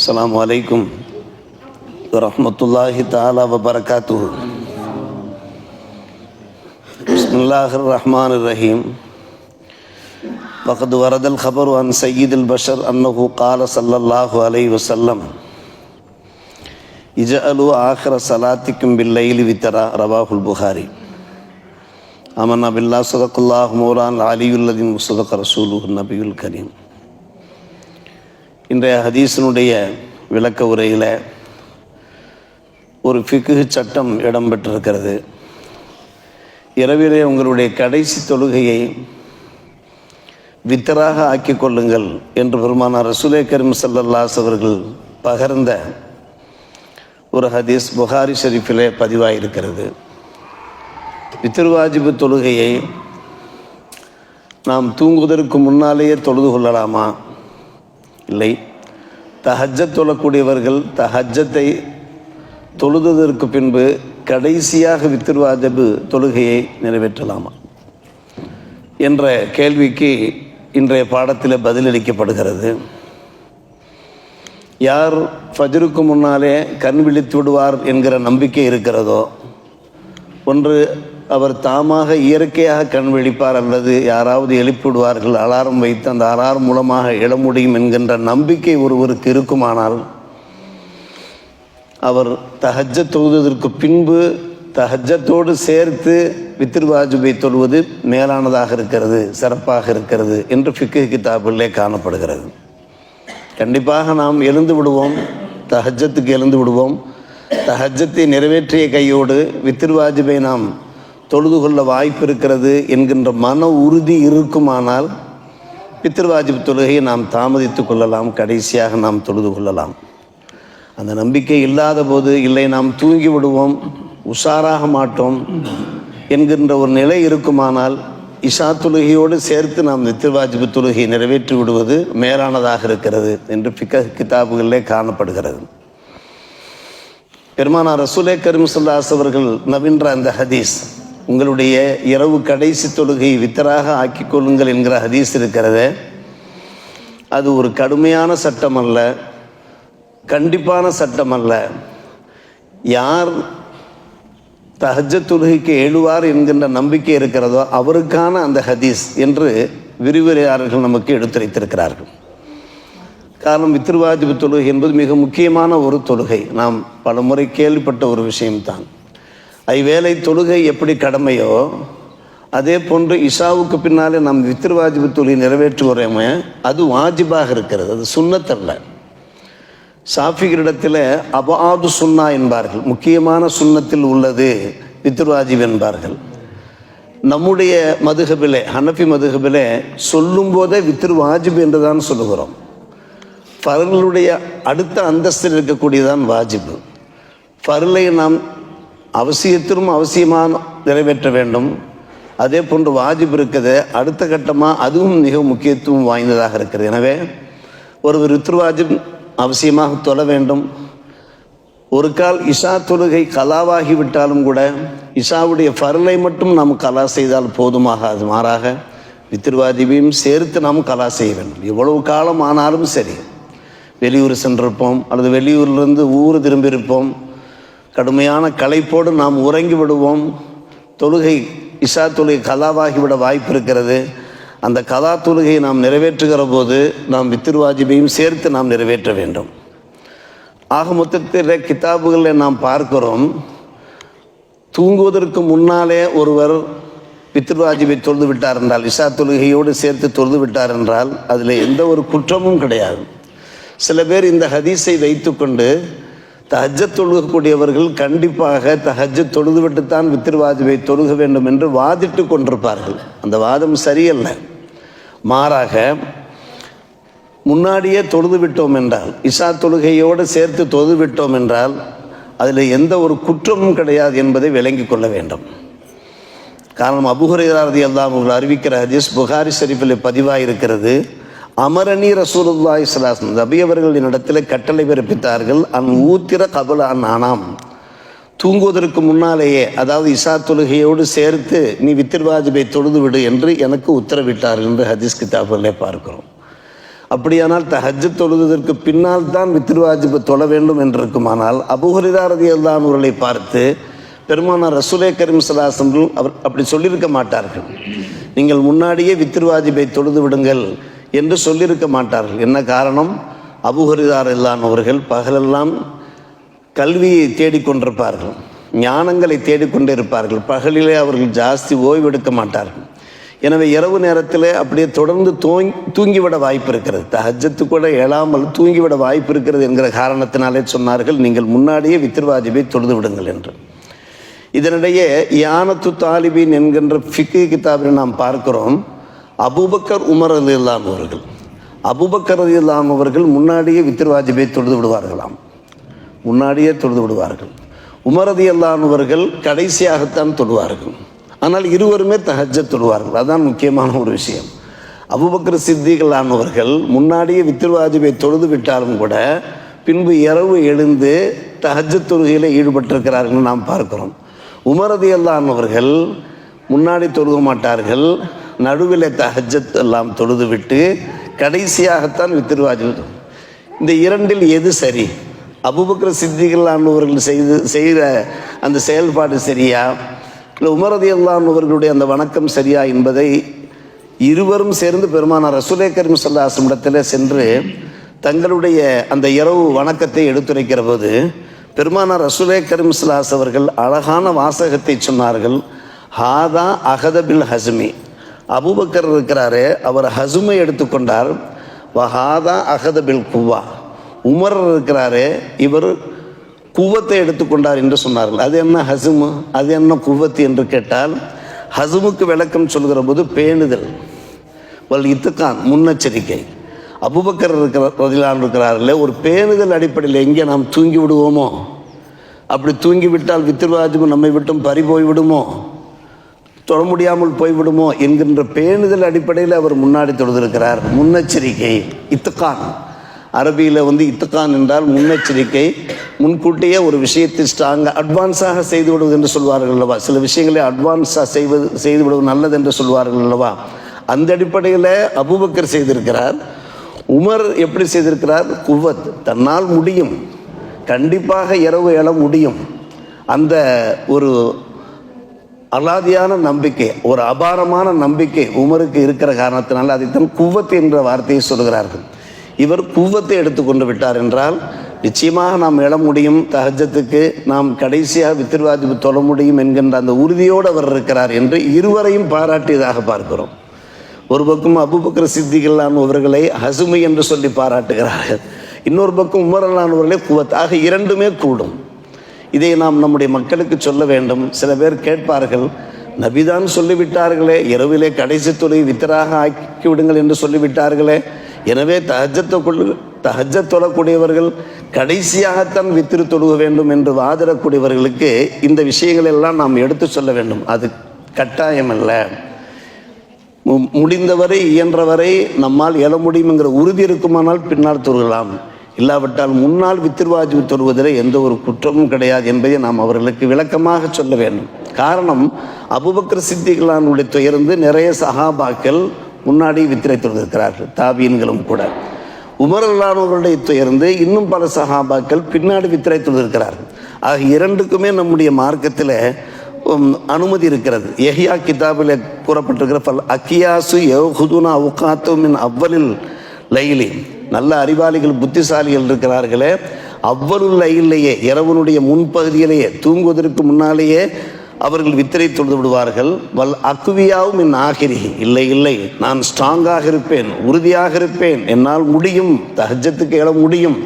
அஸ்ஸலாமு அலைக்கும் வரஹ்மத்துல்லாஹி தஆலா வபரகாத்துஹு. பிஸ்மில்லாஹிர் ரஹ்மானிர் ரஹீம். வகத் வரதல் ஹபரு அன் சய்யிதுல் பஷர் அன்னஹு கால ஸல்லல்லாஹு அலைஹி வஸல்லம் இஜஅலு ஆஹிர ஸலாத்திக்கும் பில்லைலி வித்ரா. ரவாஹுல் புகாரி. ஆமன்னா பில்லாஹ் ஸதகல்லாஹு மௌலானா அலியுல் அஸீம் ஸதக ரசூலுஹு நபியுல் கரீம். இன்றைய ஹதீஸினுடைய விளக்க உரையில் ஒரு ஃபிக்ஹ் சட்டம் இடம்பெற்றிருக்கிறது. இரவிலே உங்களுடைய கடைசி தொழுகையை வித்தராக ஆக்கிக் கொள்ளுங்கள் என்று பெருமானார் ரசூலே கரீம் ஸல்லல்லாஹு அலைஹி அவர்கள் பகர்ந்த ஒரு ஹதீஸ் புகாரி ஷரீஃபிலே பதிவாயிருக்கிறது. வித்ர் வாஜிபு தொழுகையை நாம் தூங்குவதற்கு முன்னாலேயே தொழுது கொள்ளலாமா? இல்லை. தஹஜ்ஜத் தொழக்கூடியவர்கள் தஹஜ்ஜத்தை தொழுததற்கு பின்பு கடைசியாக வித்ர் வாஜிபு தொழுகையை நிறைவேற்றலாமா என்ற கேள்விக்கு இன்றைய பாடத்தில் பதிலளிக்கப்படுகிறது. யார் ஃபஜ்ருக்கு முன்னாலே கண் விழித்து விடுவார் என்கிற நம்பிக்கை இருக்கிறதோ, ஒன்று அவர் தாமாக இயற்கையாக கண் விழிப்பார், அல்லது யாராவது எழுப்பிவிடுவார்கள், அலாரம் வைத்து அந்த அலாரம் மூலமாக எழ முடியும் என்கின்ற நம்பிக்கை ஒருவருக்கு இருக்குமானால் அவர் தஹஜ்ஜத் தொழுவதற்கு பின்பு தஹஜ்ஜத்தோடு சேர்த்து வித்ர் வாஜிபை தொழுவது மேலானதாக இருக்கிறது, சிறப்பாக இருக்கிறது என்று ஃபிக்ஹ் கிதாபிலே காணப்படுகிறது. கண்டிப்பாக நாம் எழுந்து விடுவோம், தஹஜ்ஜத்துக்கு எழுந்து விடுவோம். தஹஜ்ஜத்தை நிறைவேற்றிய கையோடு வித்ர் வாஜிபை நாம் தொழுது கொள்ள வாய்ப்பு இருக்கிறது என்கின்ற மன உறுதி இருக்குமானால் வித்ர் வாஜிப் தொழுகையை நாம் தாமதித்து கொள்ளலாம், கடைசியாக நாம் தொழுது கொள்ளலாம். அந்த நம்பிக்கை இல்லாத போது, இல்லை நாம் தூங்கி விடுவோம், உஷாராக மாட்டோம் என்கின்ற ஒரு நிலை இருக்குமானால் இஷா தொழுகையோடு சேர்த்து நாம் வித்ர் வாஜிப் தொழுகையை நிறைவேற்றி விடுவது மேலானதாக இருக்கிறது என்று ஃபிக்ஹ் கிதாபுகளிலே காணப்படுகிறது. பெருமானார் ரசூலே கரீம் ஸல்லல்லாஹு அலைஹி அவர்கள் நவின்ற அந்த ஹதீஸ், உங்களுடைய இரவு கடைசி தொழுகை வித்தராக ஆக்கிக் கொள்ளுங்கள் என்கிற ஹதீஸ் இருக்கிறது. அது ஒரு கடுமையான சட்டம் அல்ல, கண்டிப்பான சட்டம் அல்ல. யார் தஹஜ்ஜத் தொழுகைக்கு எழுவார் என்கின்ற நம்பிக்கை இருக்கிறதோ அவருக்கான அந்த ஹதீஸ் என்று விரிவுரையாளர்கள் நமக்கு எடுத்துரைத்திருக்கிறார்கள். காரணம், வித்ர் வாஜிபு தொழுகை என்பது மிக முக்கியமான ஒரு தொழுகை. நாம் பல முறை கேள்விப்பட்ட ஒரு விஷயம்தான். ஐவேளை தொழுகை எப்படி கடமையோ அதே போன்று இஷாவுக்கு பின்னாலே நாம் வித்ர் வாஜிபு தொழுகை நிறைவேற்றுவோமே அது வாஜிபாக இருக்கிறது, அது சுன்னத்தல்ல. ஷாஃபிகளிடத்தில் அபாது சுன்னா என்பார்கள், முக்கியமான சுன்னத்தில் உள்ளது வித்ர் வாஜிப் என்பார்கள். நம்முடைய மதுஹபிலே, ஹனஃபி மதுஹபிலே சொல்லும் போதே வித்ர் வாஜிப் என்று தான் சொல்லுகிறோம். ஃபர்லுடைய அடுத்த அந்தஸ்தில் இருக்கக்கூடியதான் வாஜிபு. ஃபர்லை நாம் அவசியத்திலும் அவசியமாக நிறைவேற்ற வேண்டும். அதே போன்று வாஜிப் இருக்குது அடுத்த கட்டமாக, அதுவும் மிக முக்கியத்துவம் வாய்ந்ததாக இருக்கிறது. எனவே ஒரு வித்ர் வாஜிப் அவசியமாக தொழ வேண்டும். ஒரு கால் இஷா தொழுகை கலாவாகிவிட்டாலும் கூட இஷாவுடைய ஃபர்லை மட்டும் நாம் கலா செய்தால் போதுமாகாது. மாறாக வித்ர் வாஜிபையும் சேர்த்து நாம் கலா செய்ய வேண்டும். எவ்வளவு காலம் ஆனாலும் சரி, வெளியூர் சென்றிருப்போம் அல்லது வெளியூரிலிருந்து ஊர் திரும்பியிருப்போம், கடுமையான களைப்போடு நாம் உறங்கி விடுவோம், தொழுகை இஷா தொழுகை கலாவாகிவிட வாய்ப்பு இருக்கிறது. அந்த கலா தொழுகையை நாம் நிறைவேற்றுகிற போது நாம் வித்ர் வாஜிபையும் சேர்த்து நாம் நிறைவேற்ற வேண்டும். ஆக மொத்தத்தில் கிதாபுகளில் நாம் பார்க்கிறோம், தூங்குவதற்கு முன்னாலே ஒருவர் வித்ர் வாஜிபை தொழுது விட்டார் என்றால், இஷா தொழுகையோடு சேர்த்து தொழுது விட்டார் என்றால் அதில் எந்த ஒரு குற்றமும் கிடையாது. சில பேர் இந்த ஹதீஸை வைத்துக்கொண்டு தஹஜ்ஜத் தொழுகக்கூடியவர்கள் கண்டிப்பாக தஹஜ்ஜத் தொழுதுவிட்டுத்தான் வித்ர் வாஜிபை தொழுக வேண்டும் என்று வாதிட்டு கொண்டிருப்பார்கள். அந்த வாதம் சரியல்ல. மாறாக முன்னாடியே தொழுது விட்டோம் என்றால், இஷா தொழுகையோடு சேர்த்து தொழுது விட்டோம் என்றால் அதில் எந்த ஒரு குற்றமும் கிடையாது என்பதை விளங்கி கொள்ள வேண்டும். காரணம், அபூ ஹுரைரா ரலியல்லாஹு அன்ஹு அறிவிக்கிற ஹதீஸ் புகாரி ஷரீஃபில் பதிவாயிருக்கிறது. அமரணி ரசூலுல்லாஹி ஸல்லல்லாஹு அலைஹி வஸல்லம், நபி அவர்கள் என்னிடத்தில் கட்டளை பிறப்பித்தார்கள், அன் ஊத்திர கபல அன் ஆனாம், தூங்குவதற்கு முன்னாலேயே, அதாவது இஷா தொழுகையோடு சேர்த்து நீ வித்ர் வாஜிபை தொழுது விடு என்று எனக்கு உத்தரவிட்டார்கள் என்று ஹதீஸ் கிதாபிலே பார்க்கிறோம். அப்படியானால் தஹஜ்ஜத் தொழுவதற்கு பின்னால் தான் வித்ர் வாஜிபை தொழ வேண்டும் என்றிருக்குமானால் அபூ ஹுரைரா ரலியல்லாஹு அன்ஹு அவர்களை பார்த்து பெருமானார் ரசூலே கரீம் ஸல்லல்லாஹு அலைஹி வஸல்லம் அவர் அப்படி சொல்லியிருக்க மாட்டார்கள். நீங்கள் முன்னாடியே வித்ர் வாஜிபை தொழுது விடுங்கள் என்று சொல்லியிருக்க மாட்டார்கள். என்ன காரணம்? அபூ ஹுரைரா ரலியல்லாஹு அன்ஹு அவர்கள் பகலெல்லாம் கல்வியை தேடிக்கொண்டிருப்பார்கள், ஞானங்களை தேடிக்கொண்டே இருப்பார்கள். பகலிலே அவர்கள் ஜாஸ்தி ஓய்வெடுக்க மாட்டார்கள். எனவே இரவு நேரத்தில் அப்படியே தொடர்ந்து தூங்கிவிட வாய்ப்பு இருக்கிறது. தஹஜ்ஜத்து கூட எழாமல் தூங்கிவிட வாய்ப்பு இருக்கிறது என்கிற காரணத்தினாலே சொன்னார்கள், நீங்கள் முன்னாடியே வித்ர் வாஜிபை தொழுது விடுங்கள் என்று. இதனிடையே யானத்து தாலிபின் என்கின்ற ஃபிக்கு கிதாபில் நாம் பார்க்கிறோம், அபூபக்கர் உமர் ரலியல்லாஹு அன்ஹு அவர்கள் அபூபக்கர் ரலியல்லாஹு அன்ஹு அவர்கள் முன்னாடியே வித்ர் வாஜிபை தொழுது விடுவார்களாம், முன்னாடியே தொழுது விடுவார்கள். உமர் ரலியல்லாஹு அன்ஹு அவர்கள் கடைசியாகத்தான் தொழுவார்கள். ஆனால் இருவருமே தஹஜ்ஜத் தொழுவார்கள். அதுதான் முக்கியமான ஒரு விஷயம். அபூபக்கர் சித்திக் ரலியல்லாஹு அவர்கள் முன்னாடியே வித்ர் வாஜிபை தொழுது விட்டாலும் கூட பின்பு இரவு எழுந்து தஹஜ்ஜத் தொழுகையில் ஈடுபட்டிருக்கிறார்கள் நாம் பார்க்கிறோம். உமர் ரலியல்லாஹு அன்ஹு அவர்கள் முன்னாடி தொழுக மாட்டார்கள், நடுவில் தஹஜ்ஜத் எல்லாம் தொழுது விட்டு கடைசியாகத்தான் வித்ர் வாஜிபை. இந்த இரண்டில் எது சரி? அபூபக்கர் சித்திக் ரலியல்லாஹு அன்ஹு அவர்கள் செய்கிற அந்த செயல்பாடு சரியா, இல்லை உமர் ரலியல்லாஹு அன்ஹு அவர்களுடைய அந்த வணக்கம் சரியா என்பதை இருவரும் சேர்ந்து பெருமானார் ரசூலே கரீம் ஸல்லல்லாஹு அலைஹி வஸல்லம் இடத்திலே சென்று தங்களுடைய அந்த இரவு வணக்கத்தை எடுத்துரைக்கிற போது பெருமானார் ரசூலே கரீம் ஸல்லல்லாஹு அலைஹி வஸல்லம் அவர்கள் அழகான வாசகத்தை சொன்னார்கள். ஹாதா அகதபில் ஹஸ்மி, அபூபக்கர் இருக்கிறாரே அவர் ஹசுமை எடுத்துக்கொண்டார். வஹாதா அகதபில் குவா, உமர் இருக்கிறாரே இவர் குவத்தை எடுத்துக்கொண்டார் என்று சொன்னார்கள். அது என்ன ஹசுமு, அது என்ன குவத்து என்று கேட்டால், ஹசுமுக்கு விளக்கம் சொல்கிற போது பேணுதல், வல் இத்துக்கான் முன்னெச்சரிக்கை. அபூபக்கர் இருக்கிறார்களே ஒரு பேணுதல் அடிப்படையில் எங்கே நாம் தூங்கி விடுவோமோ, அப்படி தூங்கிவிட்டால் வித்ர் வாஜிபு நம்மை விட்டும் பறி போய்விடுமோ, தொழ முடியாமல் போய்விடுமோ என்கின்ற பேணுதல் அடிப்படையில் அவர் முன்னாடி தொழுதிருக்கிறார். முன்னெச்சரிக்கை, இத்துக்கான். அரபியில் இத்துக்கான் என்றால் முன்னெச்சரிக்கை, முன்கூட்டியே ஒரு விஷயத்தை ஸ்ட்ராங்காக அட்வான்ஸாக செய்து விடுவது என்று சொல்வார்கள் அல்லவா. சில விஷயங்களை அட்வான்ஸாக செய்து விடுவது நல்லது என்று சொல்வார்கள் அல்லவா. அந்த அடிப்படையில் அபூபக்கர் செய்திருக்கிறார். உமர் எப்படி செய்திருக்கிறார்? குவத், தன்னால் முடியும், கண்டிப்பாக இரவு எழ முடியும், அந்த ஒரு அலாதியான நம்பிக்கை, ஒரு அபாரமான நம்பிக்கை உமருக்கு இருக்கிற காரணத்தினால் அதைத்தான் குவத் என்ற வார்த்தையை சொல்கிறார்கள். இவர் குவத்தை எடுத்துக்கொண்டு விட்டார் என்றால் நிச்சயமாக நாம் எழ முடியும், தஹஜ்ஜத்துக்கு நாம் கடைசியாக வித்ர் வாஜிபு தொழ முடியும் என்கின்ற அந்த உறுதியோடு அவர் இருக்கிறார் என்று இருவரையும் பாராட்டியதாக பார்க்கிறோம். ஒரு பக்கம் அபூபக்கர் சித்திக் ரலியல்லாஹு அன்ஹு அவர்களை ஹசுமை என்று சொல்லி பாராட்டுகிறார்கள், இன்னொரு பக்கம் உமர் ரலியல்லாஹு அன்ஹு அவர்களே குவத். ஆக இரண்டுமே கூடும். இதை நாம் நம்முடைய மக்களுக்கு சொல்ல வேண்டும். சில பேர் கேட்பார்கள், நபிதான் சொல்லிவிட்டார்களே இரவிலே கடைசி தொழுகை வித்தராக ஆக்கி விடுங்கள் என்று சொல்லிவிட்டார்களே, எனவே தஹஜ்ஜத் தொழக்கூடியவர்கள் கடைசியாகத்தான் வித்திரு தொழுக வேண்டும் என்று வாதிடக்கூடியவர்களுக்கு இந்த விஷயங்கள் எல்லாம் நாம் எடுத்து சொல்ல வேண்டும். அது கட்டாயமல்ல. முடிந்தவரை இயன்றவரை நம்மால் எழ முடியும் என்கிற உறுதி இருக்குமானால் பின்னால் தொழுகலாம், இல்லாவிட்டால் முன்னால் வித்ர் வாஜிபு தொழுவதில் எந்த ஒரு குற்றமும் கிடையாது என்பதை நாம் அவர்களுக்கு விளக்கமாக சொல்ல வேண்டும். காரணம், அபூபக்கர் சித்திக் ரலியல்லாஹு அன்ஹு துயர்ந்து நிறைய சஹாபாக்கள் முன்னாடி வித்திரை தொழுதிருக்கிறார்கள், தாபீன்களும் கூட. உமர் ரலியல்லாஹு அன்ஹு அவர்களுடைய துயர்ந்து இன்னும் பல சஹாபாக்கள் பின்னாடி வித்திரை தொழுதிருக்கிறார்கள். ஆக இரண்டுக்குமே நம்முடைய மார்க்கத்தில் அனுமதி இருக்கிறது. யஹ்யா கிதாபில் கூறப்பட்டிருக்கிற பல் அக்கியாசு யஹுதுனா உகாத்து மின் அவ்வலில் லைலி, நல்ல அறிவாளிகள் புத்திசாலிகள் இருக்கிறார்களே, அவ்வலுல் லையிலேயே இரவனுடைய முன்பகுதியிலேயே தூங்குவதற்கு முன்னாலேயே அவர்கள் வித்திரை தொழுது விடுவார்கள். வல் அக்குவியாவும் என் ஆகிரி, இல்லை இல்லை நான் ஸ்ட்ராங்காக இருப்பேன், உறுதியாக இருப்பேன், என்னால் முடியும், தஹஜ்ஜத்துக்கு எழ முடியும்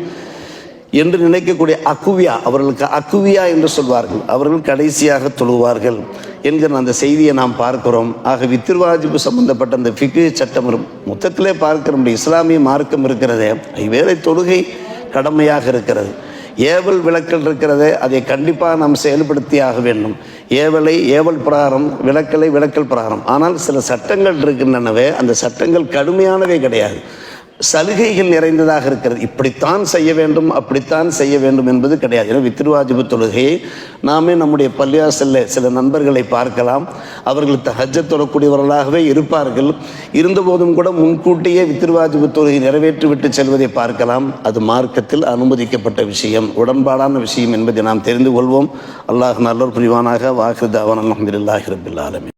என்று நினைக்கக்கூடிய அக்குவியா, அவர்களுக்கு அக்குவியா என்று சொல்வார்கள், அவர்கள் கடைசியாக தொழுவார்கள் என்கிற அந்த செய்தியை நாம் பார்க்கிறோம். ஆக வித்ர் வாஜிபு சம்பந்தப்பட்ட அந்த ஃபிக்ஹ் சட்டம் மொத்தத்திலே பார்க்கிற நம்முடைய இஸ்லாமிய மார்க்கம் இருக்கிறதே, வேலை தொழுகை கடமையாக இருக்கிறது, ஏவல் விளக்கல் இருக்கிறதே அதை கண்டிப்பாக நாம் செயல்படுத்தியாக வேண்டும். ஏவலை ஏவல் பிரகாரம், விளக்கலை விளக்கல் பிரகாரம். ஆனால் சில சட்டங்கள் இருக்கின்றனவே, அந்த சட்டங்கள் கடுமையானவே கிடையாது. சலுகைகள் நிறைந்ததாக இருக்கிறது. இப்படித்தான் செய்ய வேண்டும், அப்படித்தான் செய்ய வேண்டும் என்பது கிடையாது. ஏன்னா வித்ருவாஜிபு தொழுகையை நாமே நம்முடைய பள்ளியாசலில் சில நண்பர்களை பார்க்கலாம். அவர்கள் தஹஜ்ஜத் தொழக்கூடியவர்களாகவே இருப்பார்கள். இருந்தபோதும் கூட முன்கூட்டியே வித்ருவாஜிபு தொழுகை நிறைவேற்றிவிட்டு செல்வதை பார்க்கலாம். அது மார்க்கத்தில் அனுமதிக்கப்பட்ட விஷயம், உடன்பாடான விஷயம் என்பதை நாம் தெரிந்து கொள்வோம். அல்லாஹ் நல்லோர் புரிவானாக. வாஹிரு தாவானா அல்ஹம்துலில்லாஹி ரப்பில் ஆலமீன்.